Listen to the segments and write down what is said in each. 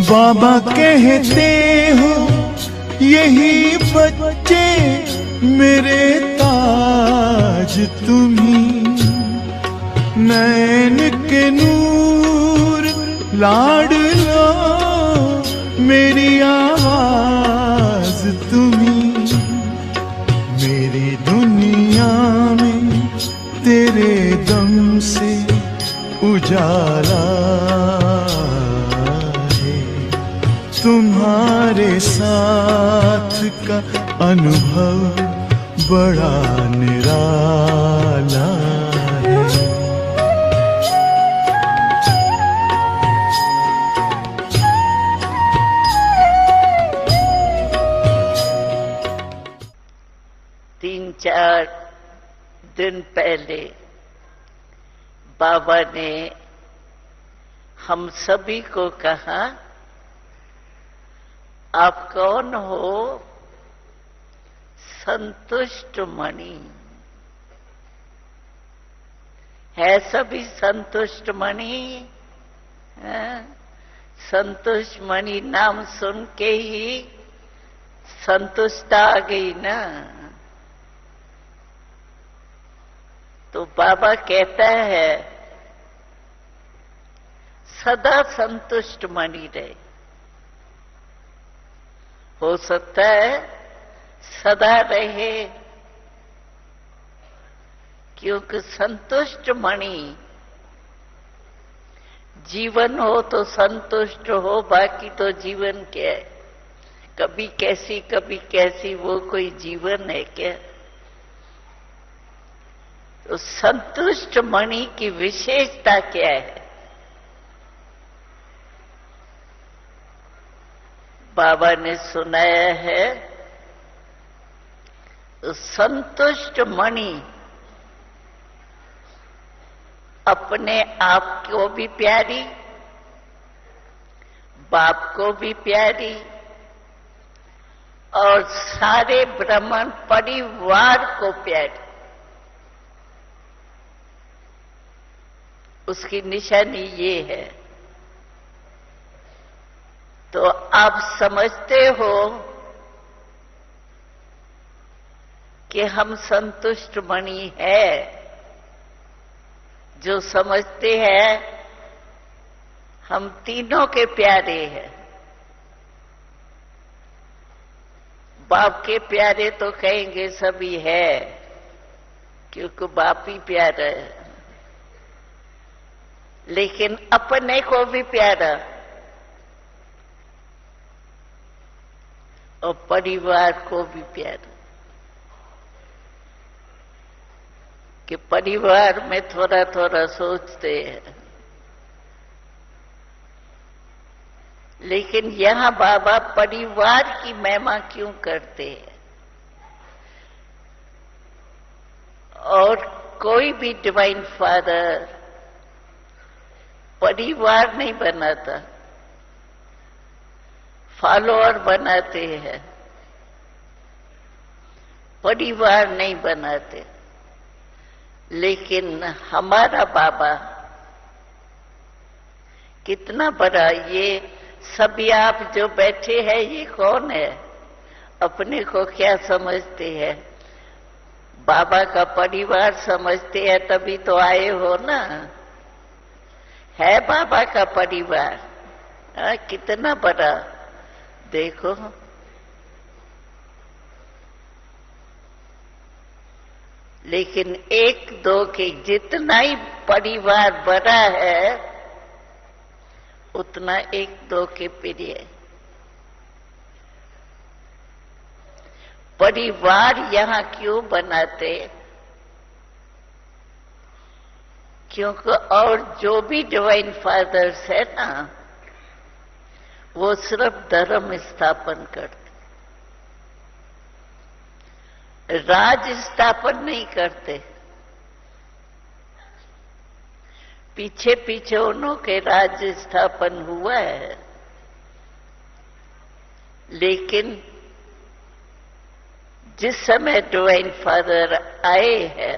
बाबा कहते हो यही बच्चे मेरे ताज तुम्ही, नैन के नूर लाडलो मेरी आवाज तुम्ही, मेरी दुनिया में तेरे दम से उजाला है, तुम्हारे साथ का अनुभव बड़ा निराला है। 3-4 दिन पहले बाबा ने हम सभी को कहा, आप कौन हो? संतुष्ट मणि है। सभी संतुष्ट मणि। संतुष्ट मणि नाम सुन के ही संतुष्टता आ गई ना। तो बाबा कहता है सदा संतुष्ट मणि रहे। हो सकता है सदा रहे, क्योंकि संतुष्ट मणि जीवन हो तो संतुष्ट हो, बाकी तो जीवन क्या है? कभी कैसी वो कोई जीवन है क्या? तो संतुष्ट मणि की विशेषता क्या है? बाबा ने सुनाया है, संतुष्ट मणि अपने आप को भी प्यारी, बाप को भी प्यारी, और सारे ब्राह्मण परिवार को प्यारी। उसकी निशानी ये है। तो आप समझते हो कि हम संतुष्ट मणि है। जो समझते हैं हम तीनों के प्यारे हैं। बाप के प्यारे तो कहेंगे सभी है, क्योंकि बाप ही प्यारा है। लेकिन अपने को भी प्यारा और परिवार को भी प्यारा। कि परिवार में थोड़ा थोड़ा सोचते हैं, लेकिन यहां बाबा परिवार की महिमा क्यों करते हैं? और कोई भी डिवाइन फादर परिवार नहीं बनाता, फॉलोअर बनाते हैं, परिवार नहीं बनाते। लेकिन हमारा बाबा कितना बड़ा, ये सभी आप जो बैठे हैं ये कौन है? अपने को क्या समझते हैं? बाबा का परिवार समझते हैं, तभी तो आए हो ना। है बाबा का परिवार। कितना बड़ा देखो। लेकिन एक दो के जितना ही परिवार बड़ा है, उतना एक दो के प्रिय। परिवार यहां क्यों बनाते? क्योंकि और जो भी डिवाइन फादर्स है ना, वो सिर्फ धर्म स्थापन करते, राज स्थापन नहीं करते। पीछे पीछे उन्हों के राज स्थापन हुआ है, लेकिन जिस समय डिवाइन फादर आए हैं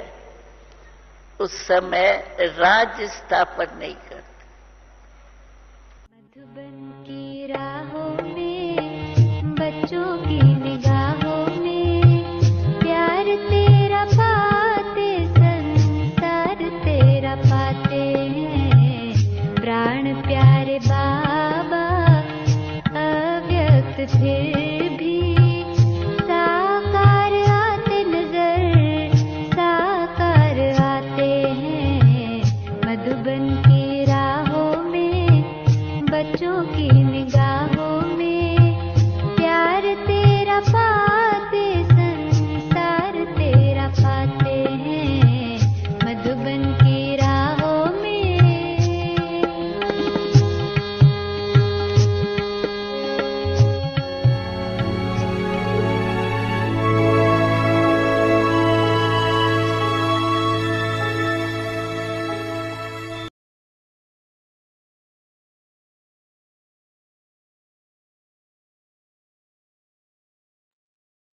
उस समय राज स्थापन नहीं करते। मधुबन की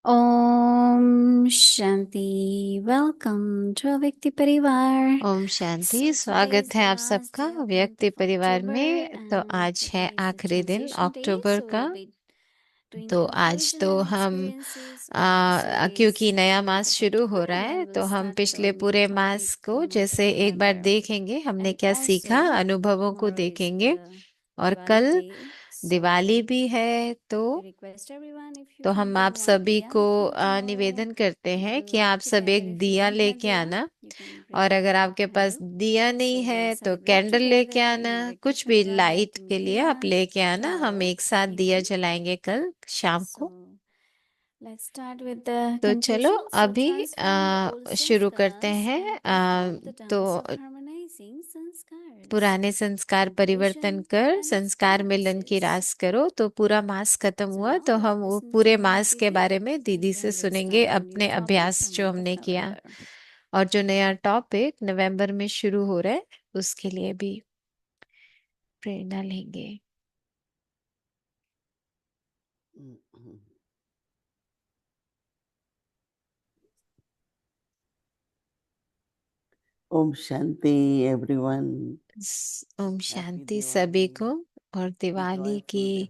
ओम शांति। वेलकम टू व्यक्ति परिवार। Om Shanti. So today is स्वागत the है आप last सबका day of the व्यक्ति month of परिवार October में। तो and आज है today is the आखिरी दिन transition day. अक्टूबर So का। we'll be doing तो आज conclusion तो and हम experiences of the क्योंकि series नया for the month mass of शुरू हो October, रहा and है then तो we'll हम start पिछले with the पूरे topic मास for को the month of जैसे एक बार November. देखेंगे हमने And क्या सीखा, also अनुभवों को tomorrow is देखेंगे। the और Diwali कल day. दिवाली So भी है we तो request everyone, if you तो can हम bring आप one सभी diya को with you tomorrow, निवेदन करते हैं we'll कि light आप सब together. एक If you दिया don't have लेके diya, आना, you can bring और अगर one आपके पास candle. दिया नहीं So है we'll तो celebrate कैंडल लेके together आना, in व्यक्ति कुछ भी परिवार लाइट lighting के लिए आप diya लेके आना। हम tomorrow एक साथ दिया evening. जलाएंगे कल शाम को। So let's start with the तो चलो conclusion. So अभी transform the old शुरू करते sanskars हैं। and perform the तो dance of harmonizing sanskars. पुराने संस्कार परिवर्तन Conclusion कर and संस्कार मिलन की experiences. रास करो। तो पूरा मास खत्म So हुआ now तो हम let's वो listen पूरे to मास के Didi, बारे में दीदी and से then we'll सुनेंगे, start a new अपने topic अभ्यास for जो month of हमने किया November. और जो नया टॉपिक नवंबर में शुरू हो रहा है उसके लिए भी प्रेरणा लेंगे। ओम शांति एवरीवन। ओम शांति सभी को, और दिवाली की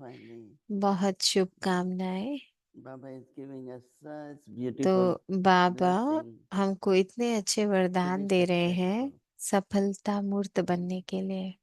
बहुत शुभकामनाएं। बाबा इज गिविंग अस सच तो ब्यूटीफुल बाबा ब्लेसिंग हमको इतने अच्छे वरदान बी दे रहे हैं सक्सेसफुल। सफलता मूर्त बनने के लिए।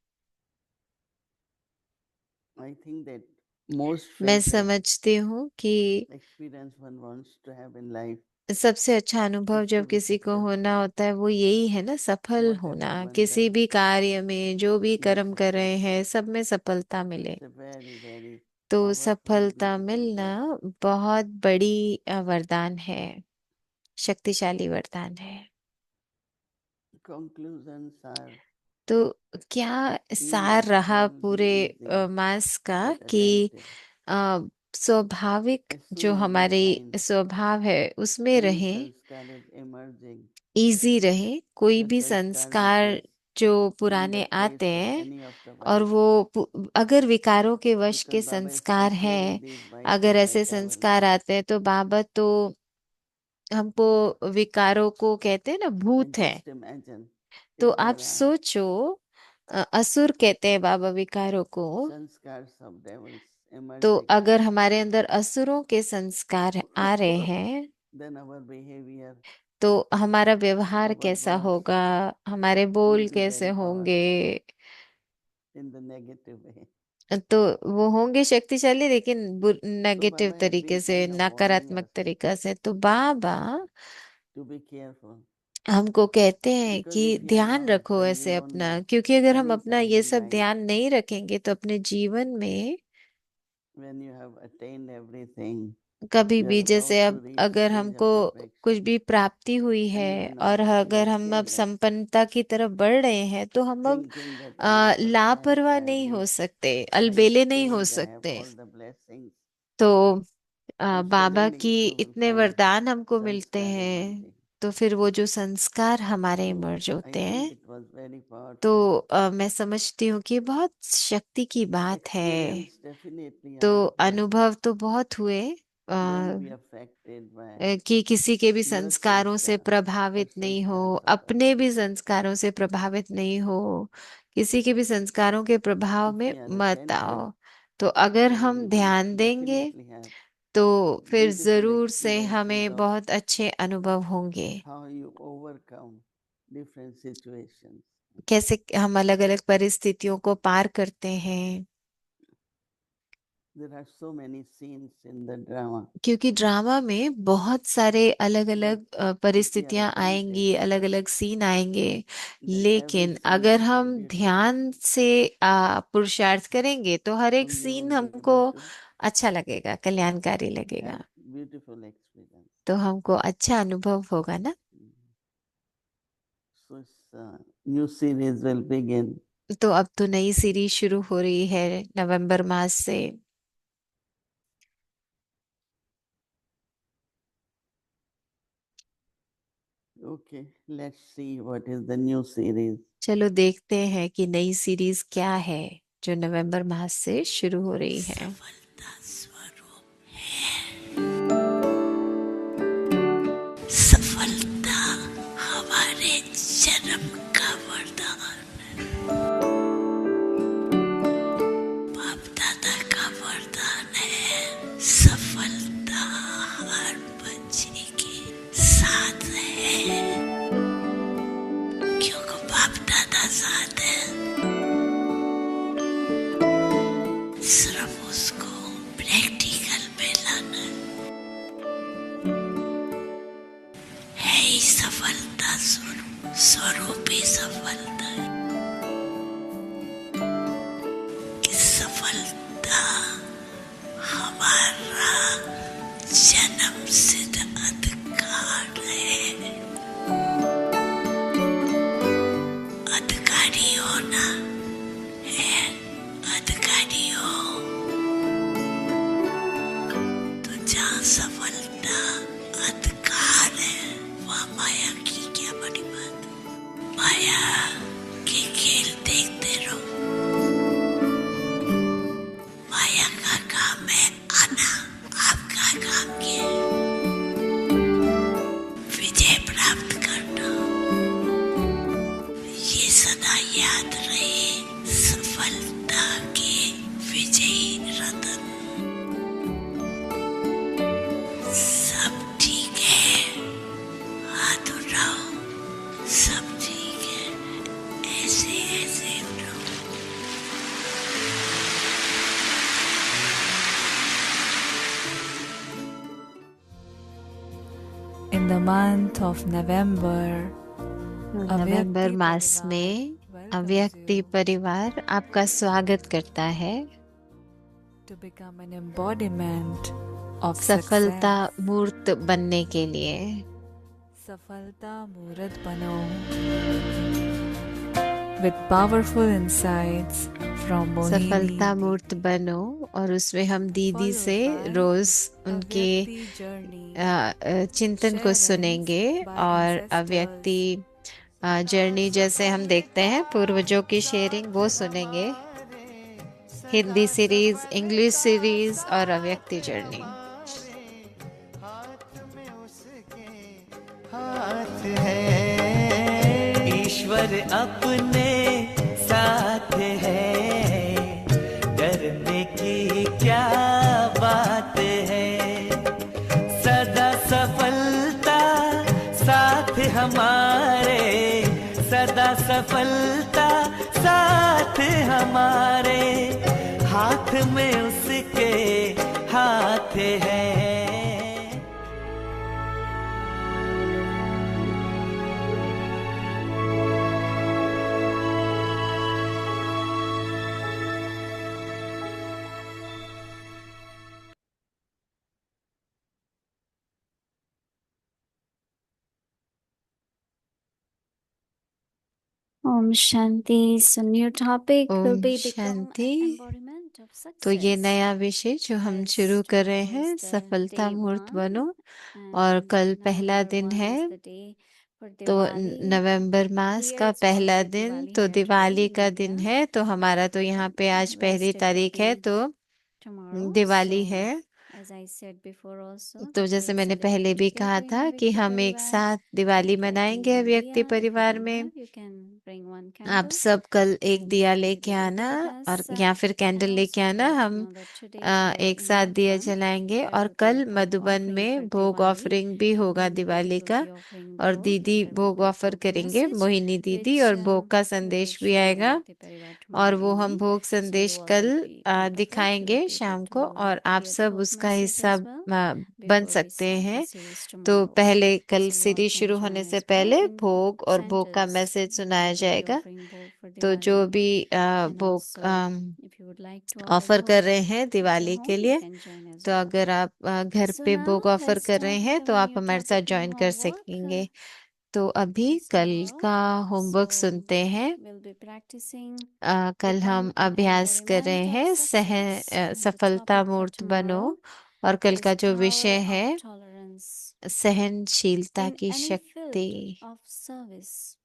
आई थिंक दैट मोस्ट मैं समझती हूँ कि experience one wants to have in life, सबसे अच्छा अनुभव is जब to be किसी को होना successful. होता है वो यही है ना, सफल होना। Whatever one किसी does, भी कार्य में जो भी be कर्म कर रहे हैं successful. सब में सफलता मिले। It's a very, very तो powerful, सफलता beautiful मिलना blessing. बहुत बड़ी वरदान है, शक्तिशाली वरदान है। Conclusions are तो क्या being सार रहा natural, be पूरे easy, मास का but कि attentive. स्वाभाविक As soon जो as we हमारी find स्वभाव है उसमें any रहे, sanskar is emerging, इजी रहे। कोई the भी sanskar which संस्कार was जो in the पुराने आते place of हैं any of the और vice, वो अगर विकारों के वश के because Baba is संस्कार comparing हैं, these अगर vices ऐसे like devils. संस्कार आते हैं तो बाबा तो हमको विकारों को कहते हैं ना, And भूत है। just imagine तो if आप there are सोचो, असुर कहते हैं बाबा विकारों को। sanskars of devils तो emerging, अगर हमारे अंदर असुरों के संस्कार आ रहे हैं then our behavior, तो हमारा व्यवहार our कैसा words होगा, हमारे will बोल be कैसे very होंगे। powerful in the negative way. तो वो होंगे शक्तिशाली, लेकिन So नेगेटिव Baba has तरीके been से, kind of warning नकारात्मक us तरीका से। तो बाबा to be careful, हमको कहते हैं because कि if we are ध्यान not, रखो when we ऐसे don't अपना, make क्योंकि अगर हम any अपना change ये in सब life, ध्यान नहीं रखेंगे तो अपने जीवन में when you have attained everything, कभी you भी, are जैसे about to अब reach अगर stage हमको of कुछ perfection, भी प्राप्ति हुई and है you do और not अगर get हम अब careless, संपन्नता की तरफ बढ़ रहे हैं तो हम अब thinking that I have लापरवाह success, I have नहीं हो reached सकते, high अलबेले नहीं हो stage, I have सकते। all the blessings, तो and बाबा suddenly की you will इतने find वरदान हमको मिलते sanskar हैं, emerging. तो फिर वो जो संस्कार हमारे So इमर्ज I होते think हैं, it was very तो powerful. मैं समझती हूँ कि बहुत शक्ति की बात है। Experience definitely तो are there अनुभव तो बहुत हुए don't be affected by कि किसी के भी your संस्कारों से sanskar or प्रभावित नहीं हो, sanskars of अपने others. भी संस्कारों से प्रभावित नहीं हो, किसी के भी संस्कारों के प्रभाव If में we are मत attentive, आओ। तो अगर so हम we will ध्यान देंगे definitely have तो फिर beautiful जरूर से experiences हमें of बहुत अच्छे अनुभव होंगे। how you overcome different situations. कैसे हम अलग अलग परिस्थितियों को पार करते हैं, There are so many scenes in the drama, क्योंकि ड्रामा में बहुत सारे अलग but अलग if we are परिस्थितियां attentive, आएंगी, अलग अलग सीन आएंगे। then every लेकिन scene अगर becomes हम beautiful. ध्यान से पुरुषार्थ करेंगे तो हर So एक you सीन will be हमको able to अच्छा लगेगा, कल्याणकारी have लगेगा। beautiful experience. तो हमको अच्छा अनुभव होगा ना। So new series will begin. तो अब तो नई सीरीज शुरू हो रही है नवंबर मास से। Okay, let's see what is the new series. चलो देखते हैं कि नई सीरीज क्या है जो नवंबर मास से शुरू हो रही है। जन्म का वरदान, बाप दादा का वरदान है। सफलता हर बच्चे के साथ है, क्योंकि बाप दादा साथ है। सिर्फ उसको प्रैक्टिकल में लाना है ही सफलता स्वरूप ही सफलता है। कि सफलता हमारा जन्म सिद्ध अधिकार है। अधिकारी होना है, अधिकारी हो तो जहाँ सफलता अधिकार है वहाँ माया की क्या बड़ी बात है। माया के खेल देखते रहो। माया का काम है आना, आपका काम क्या है? विजय प्राप्त करना। ये सदा याद रहे, सफलता के विजयी रतन। सब ठीक है, हाथ उठाओ, सब ठीक है, ऐसे ऐसे उठाओ। In the month of November, नवंबर अव्यक्ति मास परिवार में welcomes अव्यक्ति you परिवार आपका स्वागत करता है to become an embodiment of सफलता success. मूर्त बनने के लिए। सफलता मूर्त बनो with powerful insights from सफलता Mohini मूर्त बनो, और उसमें हम दीदी followed से by रोज उनके अव्यक्ति journey चिंतन को sharings सुनेंगे। by और ancestors अव्यक्ति जर्नी जैसे हम देखते हैं पूर्वजों की शेयरिंग वो सुनेंगे। हिंदी सीरीज, इंग्लिश सीरीज और अव्यक्ति जर्नी। हाथ है ईश्वर अपने साथ है, डरने की क्या बात है। सदा सफलता साथ हमारे, सदा सफलता साथ हमारे। हाथ में उसके हाथ है। Om Shanti. So new topic will Om be become an Shanti. embodiment of तो ये success. नया विषय जो हम As शुरू कर रहे tomorrow हैं, is the सफलता day मूर्त 1 बनो, और and कल पहला November दिन 1 है। is the day for तो Diwali. नवंबर मास Here का it's पहला already दिन Diwali तो here today दिवाली in का दिन India. है। तो हमारा तो यहाँ पे आज पहली Rest it will तारीख है, be तो tomorrow. दिवाली So है। as I said before also तो that जैसे let's मैंने पहले celebrate भी together कहा in था कि Avyakti हम एक Parivar. साथ दिवाली Light a मनाएंगे अव्यक्ति diya if you परिवार don't में। have. You can bring one आप candle सब कल एक and दिया be लेके आना, together with और us. या फिर कैंडल And लेके also आना। let you हम know that today here एक in साथ दिया Madhvan जलाएंगे। there और will be कल भोग मधुबन offering में for भोग Diwali ऑफरिंग भी होगा and didi दिवाली will का। be offering और bhog दीदी and there will भोग be a ऑफर bhog करेंगे, message मोहिनी दीदी, which और भोग का we will संदेश भी share in आएगा। Avyakti Parivar और tomorrow वो हम evening. भोग So संदेश you all कल will be part of it. दिखाएंगे You'll be able शाम को, to और आप hear the सब Bhog उसका message हिस्सा as well बन before we सकते start the हैं। series तो tomorrow. पहले कल So you all series can शुरू join होने से as well पहले in भोग और भोग का centers. मैसेज सुनाया They will be जाएगा। offering bhog for तो जो Diwali. भी And भोग also, if you would like to offer offer कर bhog रहे हैं at your दिवाली के home, you लिए, can join as तो well. अगर आप घर So पे now भोग ऑफर let's कर रहे start हैं with तो our आप new हमारे साथ topic, new ज्वाइन कर homework. सकेंगे। तो अभी It's कल tomorrow. का होमवर्क So सुनते हैं। we'll be practicing कल हम become an अभ्यास कर रहे embodiment of हैं success. And the सफलता topic for मूर्त बनो, tomorrow और कल is का जो power विषय of है tolerance सहनशीलता in की any शक्ति। field of service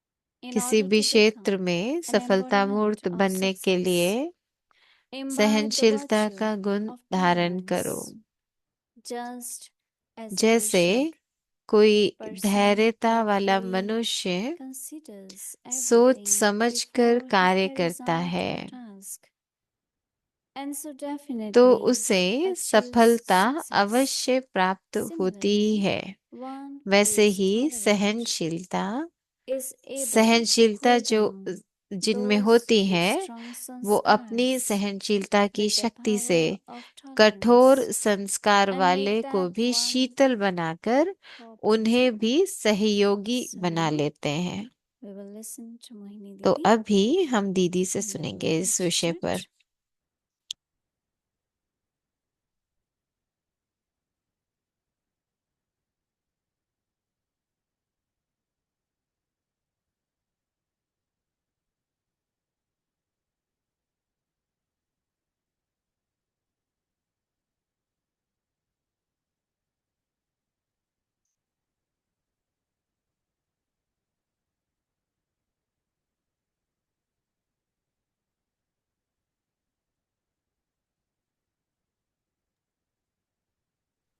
in किसी order भी to क्षेत्र become में an सफलता embodiment मूर्त of बनने के लिए success. Imbibe the सहनशीलता virtue का गुण of धारण करो। tolerance just as a जैसे patient कोई person धैर्यता वाला carefully मनुष्य considers सोच everything समझकर before he कार्य carries करता out है, a task. And so तो definitely उसे achieves सफलता success. अवश्य प्राप्त होती ही Similarly, है। one who वैसे is ही tolerant सहनशीलता is able to सहनशीलता cool जो down जिनमें those होती with है, strong वो अपनी sanskars सहनशीलता की with the शक्ति से power of कठोर tolerance संस्कार and वाले make को that भी one शीतल बनाकर उन्हें cooperative. भी सहयोगी So बना now लेते हैं। we will listen to Mohini तो Didi अभी हम दीदी से and then सुनेंगे we'll इस get विषय to पर। it.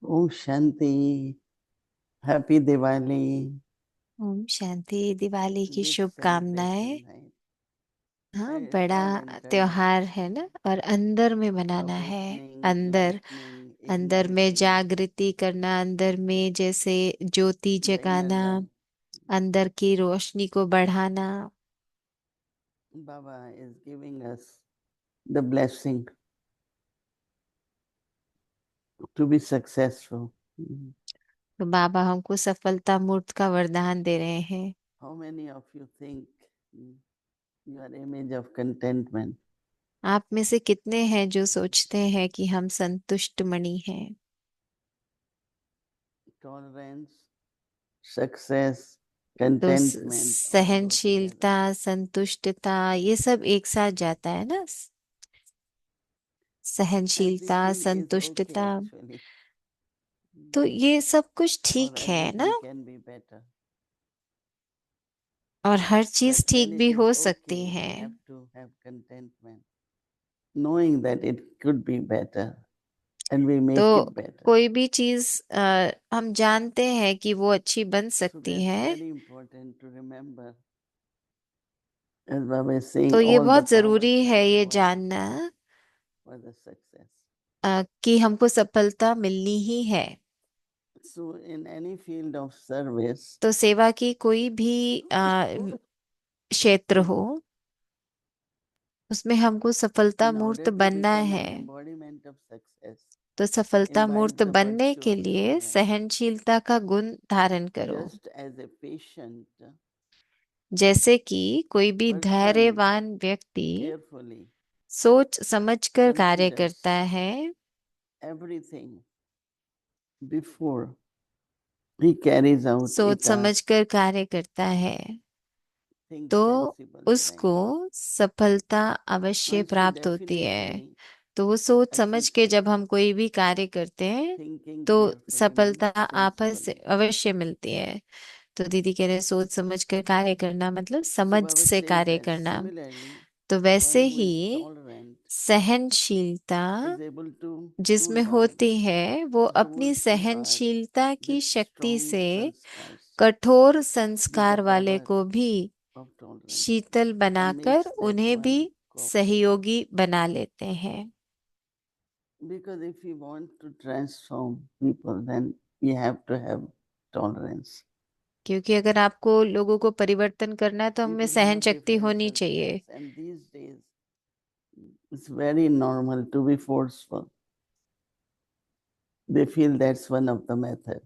Om Shanti. Happy Diwali. Om Shanti. Diwali की Big शुभकामनाएं। celebration, right? हाँ, It's बड़ा all internal. त्योहार है ना, और अंदर में मनाना है। Awakening, अंदर enlightening, अंदर में igniting जागृति करना, अंदर में जैसे ज्योति the inner जगाना, light. अंदर की रोशनी को बढ़ाना। Baba is giving us the blessing to be successful. तो बाबा हमको सफलता मूर्त का वरदान दे रहे हैं। How many of you think you are image of contentment? आप में से कितने हैं जो सोचते हैं कि हम संतुष्ट मणि हैं? Tolerance, success, तो contentment, all go सहनशीलता, together. संतुष्टता, ये सब एक साथ जाता है ना। सहनशीलता, Everything is okay संतुष्टता, actually. तो ये सब कुछ Or ठीक है ना, everything can be better. और हर चीज But when ठीक it भी is हो okay, सकती we है। have to have contentment, knowing that it could be better, and we make तो it better. कोई भी चीज हम जानते हैं कि वो अच्छी बन So सकती that's है, very important to remember. As Baba is saying, तो ये all the बहुत powers जरूरी are है ये required जानना for the success. कि हमको सफलता मिलनी ही है। So in any field of service, तो सेवा की कोई भी क्षेत्र हो, उसमें हमको सफलता in मूर्त order to बनना become है। an embodiment of success, तो सफलता imbibe मूर्त the बनने virtue के of लिए tolerance. सहनशीलता का गुण धारण करो। Just as a patient जैसे कि कोई भी person धैर्यवान व्यक्ति carefully सोच समझकर कार्य considers करता है, everything before he carries out a सोच task, समझकर कार्य करता है, think तो sensible, right? उसको सफलता अवश्य One should प्राप्त होती है। definitely तो वो सोच समझ achieve के जब हम success, कोई भी कार्य करते हैं, thinking तो carefully सफलता means आपस से sensibly. अवश्य मिलती है। तो दीदी कह रहे हैं, सोच समझ कर कार्य करना मतलब So समझ Baba से says कार्य that करना। similarly, तो one वैसे who ही is tolerant सहनशीलता is able to जिसमें cool down होती है, वो अपनी those who are सहनशीलता की with शक्ति strong से sanskars, कठोर with the संस्कार वाले power को भी of tolerance, शीतल and बनाकर makes that उन्हें भी one cooperative. सहयोगी बना लेते हैं। Because if you want to transform people, then you have to have tolerance. क्योंकि अगर आपको लोगों को परिवर्तन करना है, तो हमें People सहन have शक्ति different होनी चाहिए। circles, and these days it's very normal to be forceful. They feel that's one of the method.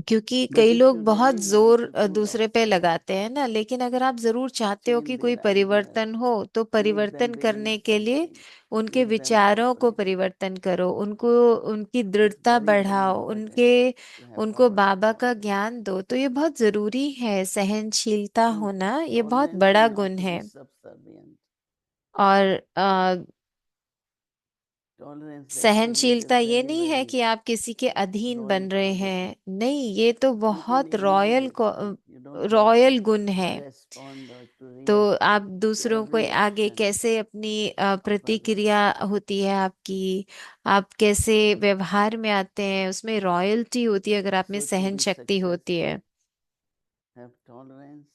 क्योंकि But कई if लोग you बहुत really want जोर to cool दूसरे off पे someone, लगाते हैं ना, लेकिन अगर आप जरूर चाहते हो कि change कोई their ideas, परिवर्तन हो, तो make them परिवर्तन believe करने के लिए something, उनके make them विचारों को cooperative, परिवर्तन करो, उनको उनकी it's दृढ़ता very, very बढ़ाओ, important उनके to have उनको power of बाबा का tolerance. ज्ञान दो। तो ये बहुत जरूरी है, सहनशीलता And होना ये बहुत tolerance बड़ा is not गुण to be है। subservient. और Tolerance actually is a सहनशीलता ये very, नहीं है very कि आप किसी के अधीन royal बन रहे quality. हैं, नहीं, ये तो You can बहुत easily रॉयल get, रॉयल गुण है। respond or to तो react आप to दूसरों को every आगे action कैसे अपनी of प्रतिक्रिया होती है आपकी, आप कैसे व्यवहार में आते हैं, उसमें रॉयल्टी होती है अगर आप में So to सहन be शक्ति होती है। successful, have tolerance,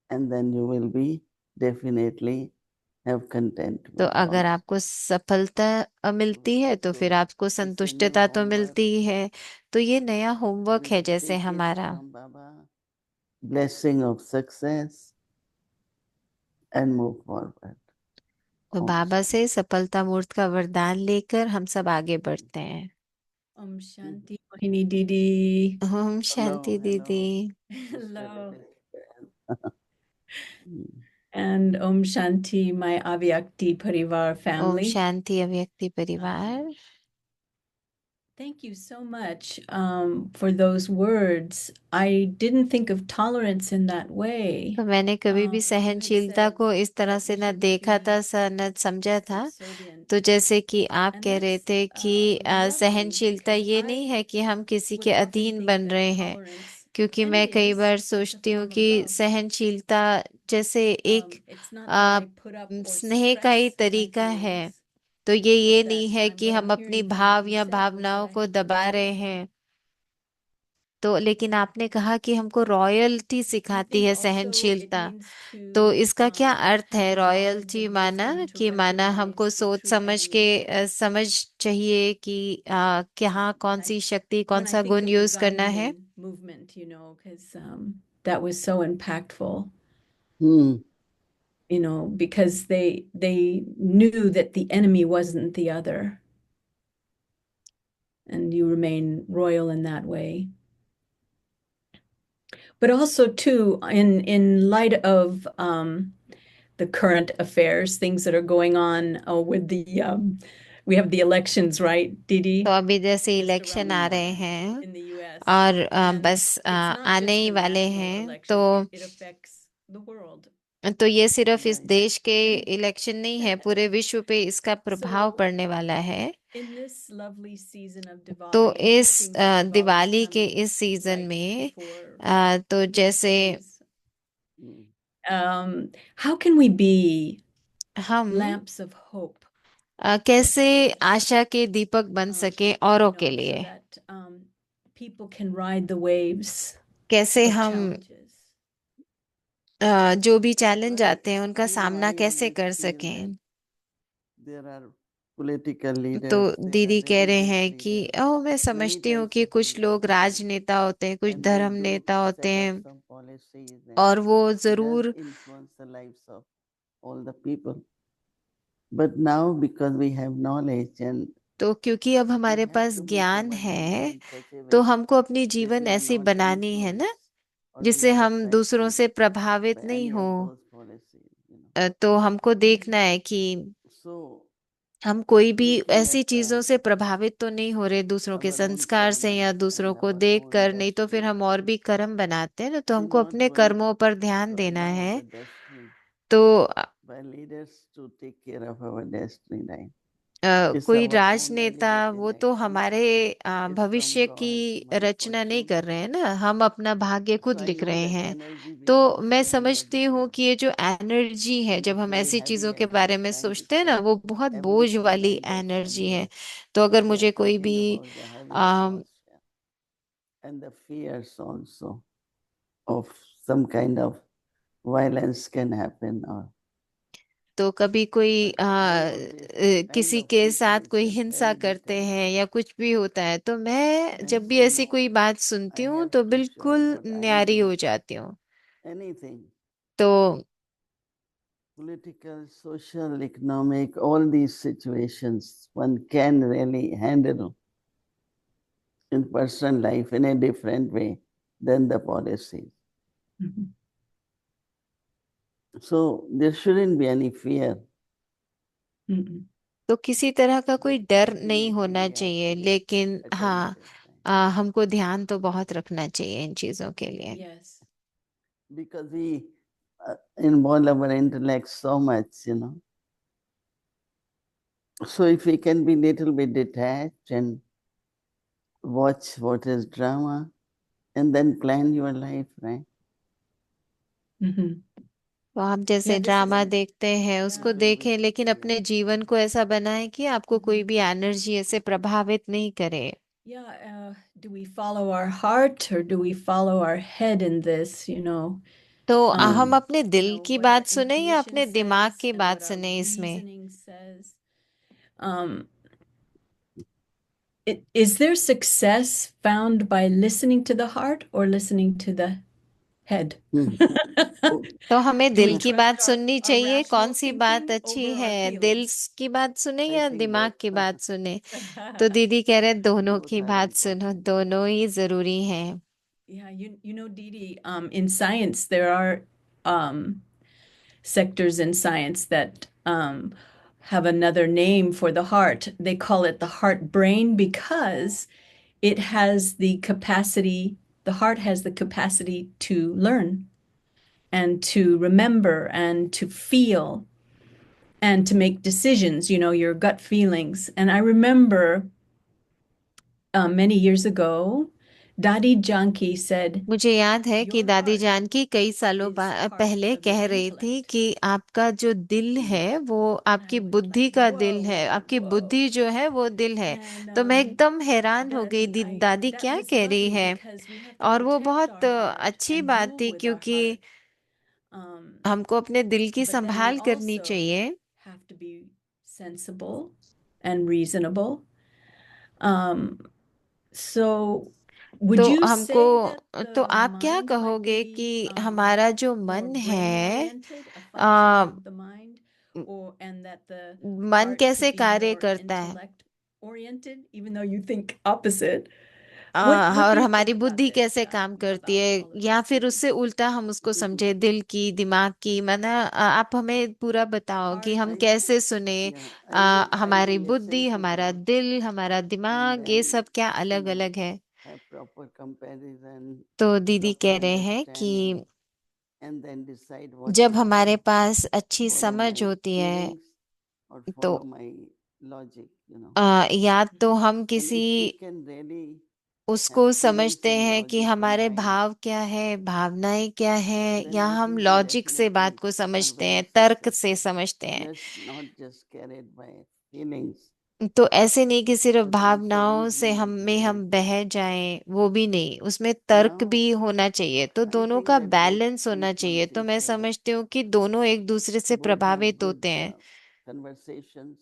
and then you will be definitely have तो contentment अगर also. आपको सफलता मिलती है तो फिर So आपको it's a new संतुष्टता तो homework. मिलती ही है। तो ये नया होमवर्क है We'll जैसे take it हमारा। from Baba, blessing of success, and move forward. तो Om बाबा Shanti. से सफलता मूर्त का वरदान लेकर हम सब आगे बढ़ते हैं। Om Shanti Mohini Didi. ओम Hello, शांति hello, दीदी। Mr. Hello. Mm. And Om Shanti, my Avyakti Parivar Om family. शांति अव्यक्ति परिवार। Thank you so much for those words. I didn't think of tolerance in that way. तो मैंने कभी भी You had सहनशीलता said को इस तरह that से we न shouldn't देखा be था, न समझा था। subservient. तो जैसे कि आप And कह रहे that's थे कि lovely सहनशीलता because ये I नहीं है कि हम किसी would के often अधीन think बन that रहे हैं, tolerance, क्योंकि and मैं it कई is, बार it's a सोचती हूँ form of कि love. सहनशीलता जैसे एक It's not that uh, I put up or स्नेह का ही suppress my तरीका है। feelings, तो ये but नहीं that है कि what I'm हम अपनी hearing from what भाव you या said was that भावनाओं I को have to be दबा रहे careful. हैं। तो लेकिन आपने कहा कि हमको रॉयल्टी I सिखाती think है also it सहनशीलता। means तो to इसका क्या अर्थ have है the knowledge रॉयल्टी? and माना wisdom to कि माना हमको recognize the सोच true समझ के enemy. समझ चाहिए कि क्या कौन सी शक्ति, कौन When I सा think गुण of the यूज करना है। Gandhian movement, because that was so impactful, Hmm. because they knew that the enemy wasn't the other, and you remain royal in that way. But also too, in light of the current affairs, things that are going on with we have the elections, right, Didi? तो अभी जैसे Just election around आ the रहे corner हैं in the US. और And बस it's not आने just he a वाले national हैं। election, तो it affects the world. तो ये सिर्फ इस Right. देश के And इलेक्शन नहीं है, पूरे विश्व पे इसका प्रभाव so पड़ने वाला है। in this lovely season of तो Diwali, इस seems like Diwali is Diwali के coming इस सीजन right में before तो the जैसे holidays. Hmm. How can we be हम lamps of hope कैसे for others? आशा के दीपक बन सके औरों के So लिए? that people can ride the waves कैसे of हम challenges. जो भी चैलेंज Well, आते हैं उनका सामना I कैसे always कर feel सकें? that there are political तो leaders, there दीदी are कह रहे religious हैं कि leaders, मैं many समझती हूँ types कि of कुछ leaders, लोग राजनेता होते हैं, कुछ and they धर्म do नेता होते set up हैं, some policies और and वो it does जरूर। influence the lives of all the people. But now because we have knowledge and तो क्योंकि अब we हमारे have पास to make ज्ञान our है, journey in such a तो way हमको अपनी that जीवन we are ऐसी not बनानी है ना, influenced or we जिससे are हम दूसरों affected से by प्रभावित नहीं any हो। of those policies. तो हमको देखना है कि So हम कोई भी looking ऐसी at चीजों से प्रभावित तो नहीं हो रहे दूसरों के our own संस्कार से या karmas दूसरों and को our देख own कर, नहीं तो फिर destiny, हम और भी कर्म बनाते हैं ना, तो we हमको not अपने wait कर्मों पर ध्यान for देना है। the destiny तो by leaders to take care of our destiny, right? It's कोई our own राजनेता वो elevated तो action. हमारे It's भविष्य from की God, my रचना नहीं fortune. कर रहे हैं ना, हम अपना भाग्य So खुद I लिख know रहे that हैं। energy which तो comes मैं from our समझती हूँ कि destiny. ये जो एनर्जी है, And जब it's हम very ऐसी heavy चीजों के at बारे this में time सोचते हैं ना, because वो बहुत बोझ everything वाली rises from एनर्जी है। the, तो अगर we मुझे are कोई talking भी about the heavy um, thoughts and the fears also of some kind of violence can happen or तो कभी कोई but all of this kind किसी of के साथ कोई situations हिंसा very करते difficult. हैं या कुछ भी होता है, तो मैं And जब भी so ऐसी no, कोई बात I सुनती हूँ have तो to show बिल्कुल what I न्यारी know. हो जाती हूँ। Anything, तो political, social, economic, all these situations one can really handle in personal life in a different way than the policies. Mhm. So there shouldn't be any fear. Mhm. तो किसी तरह का कोई डर नहीं Definitely होना we have चाहिए, to be लेकिन हाँ attentive. हमको ध्यान तो बहुत रखना चाहिए इन चीजों के लिए। Yes. Because we involve our intellect so much, So if we can be little bit detached and watch what is drama and then plan your life, right? Hmm. तो आप जैसे Yeah, this is ड्रामा देखते हैं उसको People with, देखें, लेकिन yeah. अपने जीवन को ऐसा बनाएं कि आपको कोई भी एनर्जी ऐसे प्रभावित नहीं करे। yeah. Do we follow our heart or do we follow our head in this? तो हम Um, अपने दिल की what our बात सुने या intuition अपने दिमाग says की and बात what our सुने इसमें? reasoning says. Um, is there success found by listening to the heart or listening to the head? Oh, तो हमें Do we दिल की trust बात our सुननी चाहिए, rational कौन सी बात thinking अच्छी over our है, दिल feelings? की बात सुने I या think दिमाग both की बात सुने? तो Yeah, दीदी कह रहे हैं दोनों both की are बात सुनो, important. दोनों ही जरूरी हैं। Didi, in science, there are sectors in science that have another name for the heart. They call it the heart brain because it has the capacity, the heart has the capacity to learn and to remember and to feel and to make decisions, your gut feelings. And I remember many years ago, Dadi Janki said, मुझे याद है कि Your दादी heart Janaki कई सालों is part पहले of your कह रही थी intellect. कि आपका जो दिल है वो And आपकी I was बुद्धि like, का दिल है, whoa, आपकी whoa. बुद्धि जो है वो दिल है। And तो मैं एकदम हैरान हो गई, दादी that क्या was कह रही lovely है। because we have to और वो protect बहुत our heart अच्छी and बात move थी, with our क्योंकि heart. Um, हमको अपने दिल की but then we संभाल करनी also चाहिए। have to be sensible and reasonable. So would तो you हमको, say that तो the आप क्या mind might कहोगे be कि हमारा जो more मन brain है, oriented, a function uh, of the mind, and that the मन heart कैसे could be कार्य more करता है, intellect oriented, even though you think opposite? What और do you हमारी think about बुद्धि this, कैसे काम करती Baba, है, all of या this? फिर उससे उल्टा हम उसको समझे, दिल की, दिमाग की। माना आप हमें पूरा बताओ कि Heart हम I, कैसे सुने। yeah, I will हमारी listen बुद्धि, to हमारा both दिल, हमारा and दिमाग, ये then, सब क्या you अलग know, अलग है। have proper comparison, तो दीदी proper कह रहे हैं understanding, कि and then decide what जब to हमारे do. पास अच्छी Follow समझ my होती है, feelings or तो follow my logic, या तो हम And किसी if we can really उसको have feelings समझते and हैं कि logic हमारे combined, भाव क्या है, भावनाएं क्या है, then या I हम think we लॉजिक से बात definitely को are समझते very हैं, तर्क से successful. समझते हैं। Not just carried by feelings, तो ऐसे नहीं कि सिर्फ but also भावनाओं से हम reasoning, में हम बह जाएं, वो भी नहीं, उसमें तर्क भी Now, होना चाहिए। तो I दोनों think का that both बैलेंस होना चाहिए। तो मैं influence each other. समझती हूँ कि दोनों एक दूसरे से Both have प्रभावित good होते हैं। conversations,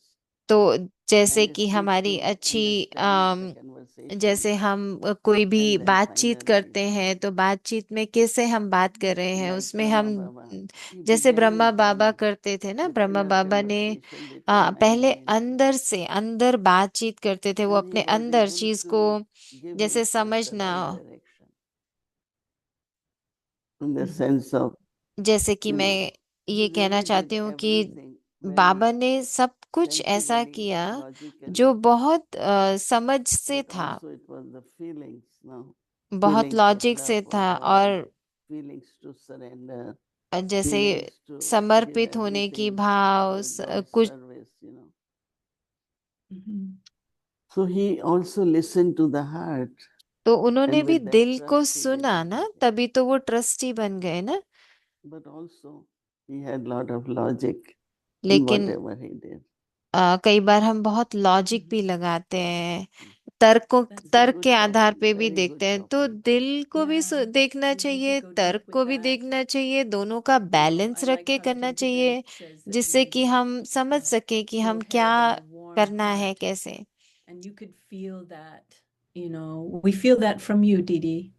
तो जैसे and कि speak हमारी to अच्छी understand the conversation, जैसे हम कोई भी and then बातचीत finally, करते हैं, तो बातचीत में कैसे हम बात कर रहे हैं, like उसमें Brahma हम Baba, he जैसे began ब्रह्मा his बाबा journey करते थे ना, with ब्रह्मा inner बाबा ने conversation between man पहले and nature. अंदर से अंदर बातचीत करते थे, वो And he अपने was अंदर able चीज को to give जैसे himself the समझना। right direction in the sense of, जैसे कि मैं he ये कहना really did चाहती हूँ कि everything very बाबा ने सब कुछ ऐसा sensibly, किया logically, जो बहुत समझ से but था, also it was the feelings, बहुत feelings of लॉजिक love से for था, God, और feelings to surrender, जैसे feelings to give समर्पित होने की everything भाव, for God's कुछ। service. Mhm. So he also listened to the heart, तो उन्होंने and भी with that दिल को trust he did सुना ना, everything. तभी तो वो ट्रस्टी बन गए ना। But also he had lot of logic in लेकिन whatever he did. कई बार हम बहुत लॉजिक भी लगाते हैं, That's a तर्क good के आधार topic, पे भी very देखते good हैं। तो topic. दिल को भी Yeah, देखना we could चाहिए, go deep तर्क with को भी that. देखना चाहिए, दोनों का बैलेंस I रख like के how करना Janki चाहिए, Ben says that जिससे we कि हम समझ सके कि हम cold क्या head and a warm करना है, heart. कैसे। And you could feel that, we feel that from you, Didi.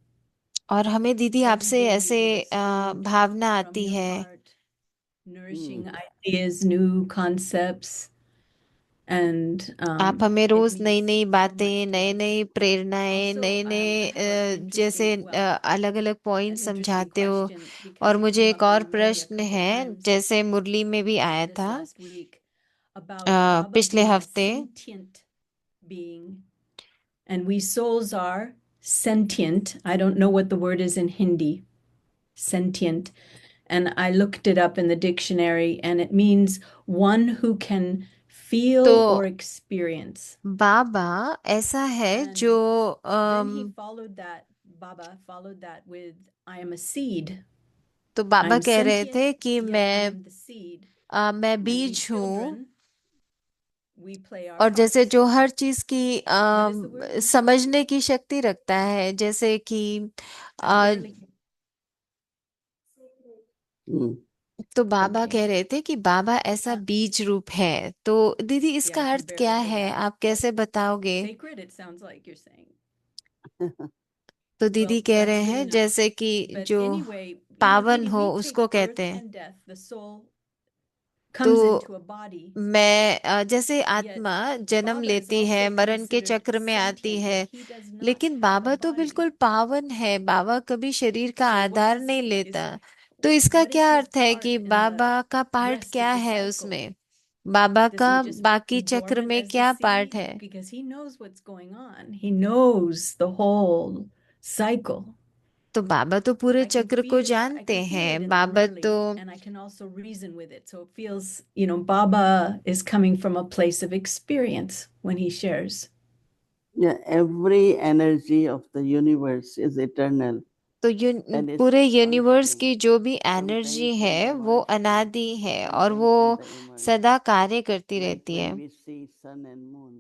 और हमें दीदी Every आपसे day ऐसे you give us food Bhavna from आती your है, heart, nourishing ideas, new concepts, and आप हमें it रोज नई means नई so बातें, much to नए us. नए प्रेरणाएं, Also, नए I नए have an जैसे interesting, well, अलग अलग पॉइंट an interesting समझाते हो। question और because it मुझे came एक up और in Murli a प्रश्न couple है, times जैसे मुरली में भी आया this था last week about Baba पिछले being a हफ्ते। sentient being, and we souls are sentient. I don't know what the word is in Hindi, sentient. And I looked it up in the dictionary, and it means one who can feel तो or experience. बाबा ऐसा है And जो then he followed that, Baba followed that with, I am a seed. तो बाबा I'm कह रहे थे sentient, कि yet I am the seed. मैं When we बीज हूँ, children, we play our और जैसे parts. जो हर चीज की What is the word? समझने की शक्ति रखता है, जैसे कि I अ, barely. Mm. तो बाबा Okay. कह रहे थे कि बाबा ऐसा बीज रूप है। तो दीदी Yeah, इसका I can अर्थ barely क्या hear है, that. आप कैसे बताओगे? Sacred, it sounds like you're saying. तो दीदी Well, कह that's रहे good हैं enough. जैसे कि But जो anyway, पावन Didi, हो we take उसको कहते birth हैं। and death. The soul तो comes into a body. मैं जैसे Yet आत्मा जन्म Baba is लेती है, also मरण के considered चक्र में आती sentient, है, yet he does not लेकिन have a बाबा तो body. बिल्कुल पावन है। बाबा कभी शरीर का So what आधार is नहीं is लेता। तो इसका what is क्या his अर्थ है part कि in बाबा the का पार्ट rest क्या of the है cycle? उसमें? बाबा Does का he just बाकी remain चक्र dormant में as the क्या पार्ट seed? है? Because he knows what's going on. He knows the whole cycle. तो बाबा तो पूरे I can चक्र को feel I जानते can feel it हैं। in the बाबा Murli, तो and I can also reason with it. So it feels, Baba is coming from a place of experience when he shares. Yeah, every energy of the universe is eternal. तो And it's पूरे universe functioning. की जो भी energy Sometimes है in the वो merge अनादि state, है और sometimes वो in the emerge. सदा कार्य करती Like रहती है। when we see sun and moon,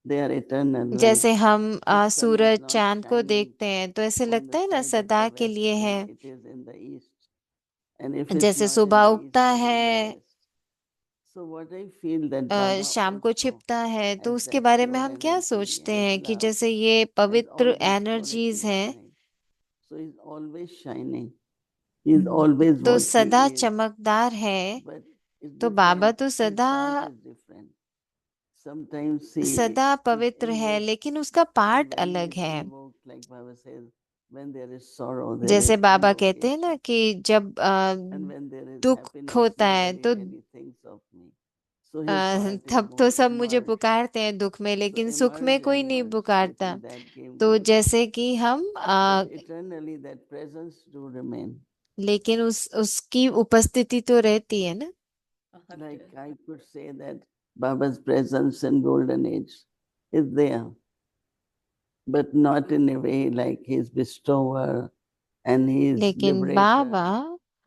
they are eternal, right? जैसे हम The sun is Suraj not चांद को shining देखते हैं तो ऐसे on लगता the है ना side of सदा the के west लिए है। when it is in the east. And if it's जैसे not सुबह in the east, उगता it is in the है, west. So what I feel that Baba शाम को also छिपता है, तो as उसके that बारे में pure हम क्या energy सोचते and हैं कि love जैसे ये has all पवित्र these एनर्जीज qualities, हैं, right? So he's always shining. He's Mhm. always तो what सदा he is. चमकदार है। But it's तो बाबा different. तो His सदा part is different. Sometimes he सदा is पवित्र है, invoked. लेकिन उसका And पार्ट when he अलग is है। invoked, like Baba says, when there is sorrow, there जैसे is बाबा कहते हैं ना invocation. कि जब And when there is दुख happiness, होता है nobody तो really thinks of me. So his part is तब तो more सब मुझे emerged. पुकारते हैं दुख में, So लेकिन सुख में emerge कोई and नहीं merge, I Pukarta. think that came तो later. जैसे कि हम But eternally that presence do remain. लेकिन उसकी उपस्थिति तो रहती है ना। I'll have Like to. I could say that Baba's presence in golden age is there, but not in a way like he's bestower and he's लेकिन liberator Baba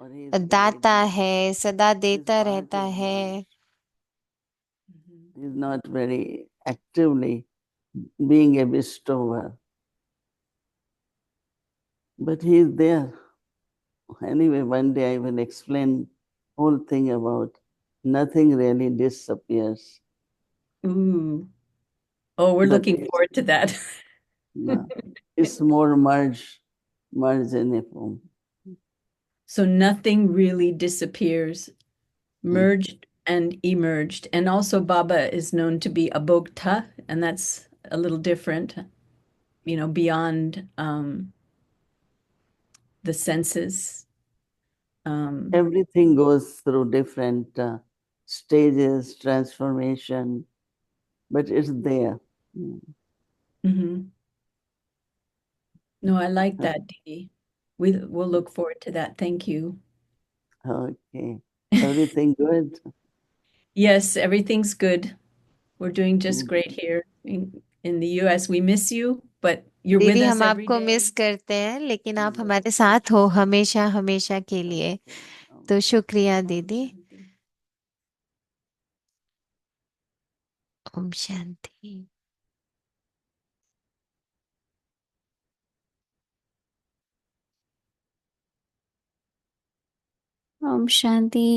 or he's दाता guide. है, सदा His देता part रहता is है। merged. Mhm. He's not very actively being a bestower, but he's there. Anyway, one day I will explain whole thing about nothing really disappears. Ooh. Oh, we're But looking forward to that. no, it's more merge in a form. So nothing really disappears, merged and emerged. And also Baba is known to be abhokta, and that's a little different, beyond the senses. Everything goes through different stages, transformation, but it's there. Mhm. No, I like that, Dee. We'll look forward to that. Thank you. Okay. Everything good? Yes, everything's good. We're doing just Mm. great here in the US. We miss you, but you're with दीदी us हम every आपको day. Miss करते हैं, लेकिन आप Mm. हमारे साथ हो हमेशा हमेशा के लिए। Okay. तो शुक्रिया Om दीदी। Shanti. Om Shanti. Om Shanti.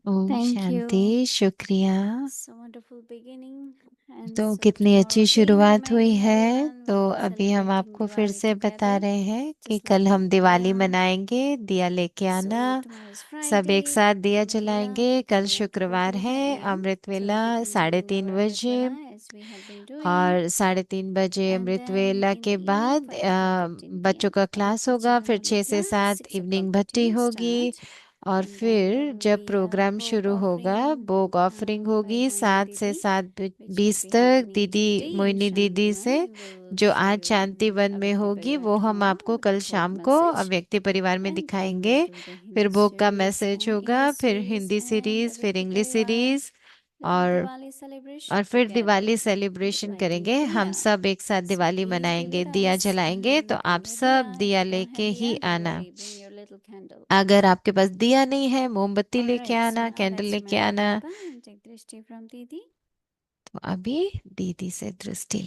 Om Thank Shanti, you. शुक्रिया। So wonderful beginning and तो so कितनी अच्छी tomorrow again शुरुआत हुई reminding है। everyone तो we'll be अभी हम celebrating आपको फिर Diwali से बता together, रहे हैं कि just कल like हम दिवाली Diya. मनाएंगे, दिया लेके आना। So tomorrow is सब एक Friday, साथ दिया Amrit Vela. जलाएंगे। कल Diya ki शुक्रवार kohli है, hai AM. अमृत So वेला keep on doing 3:30 our Amrit बजे Vela as we have been doing. और 3:30 बजे And अमृत then वेला in के the evening, बाद 5:15 बच्चों PM, का Bhagavad क्लास होगा। Vachana फिर 6 से Amritya, 7 6 o'clock evening bhakti Bhatti will होगी start. और And then फिर there will जब be a प्रोग्राम Bhog शुरू होगा, offering भोग ऑफरिंग by होगी Moini 7 से Didi, 7:20 which will be तक। happening दीदी today in मोइनी दीदी Shantivan. से We'll जो show आज you शांतिवन में Avyakti होगी, Parivar वो हम tomorrow आपको with कल the शाम Bhog को message. अव्यक्ति परिवार में And then दिखाएंगे। we'll do the फिर Hindi भोग का series मैसेज and होगा, English फिर series हिंदी and सीरीज, फिर Avyakti English Parivar series with और Diwali celebration फिर together Diwali with celebration lighting करेंगे। हम Diya. सब एक साथ So दिवाली please be मनाएंगे, with दिया us जलाएंगे। तो and bring आप your सब diya. If दिया you don't have लेके ही diya, don't आना। worry. Bring your little candle. अगर आपके पास दिया नहीं है, मोमबत्ती Alright, लेके so आना, now कैंडल let's लेके remember आना। Baba and take drishti from Didi. तो अभी दीदी से दृष्टि ले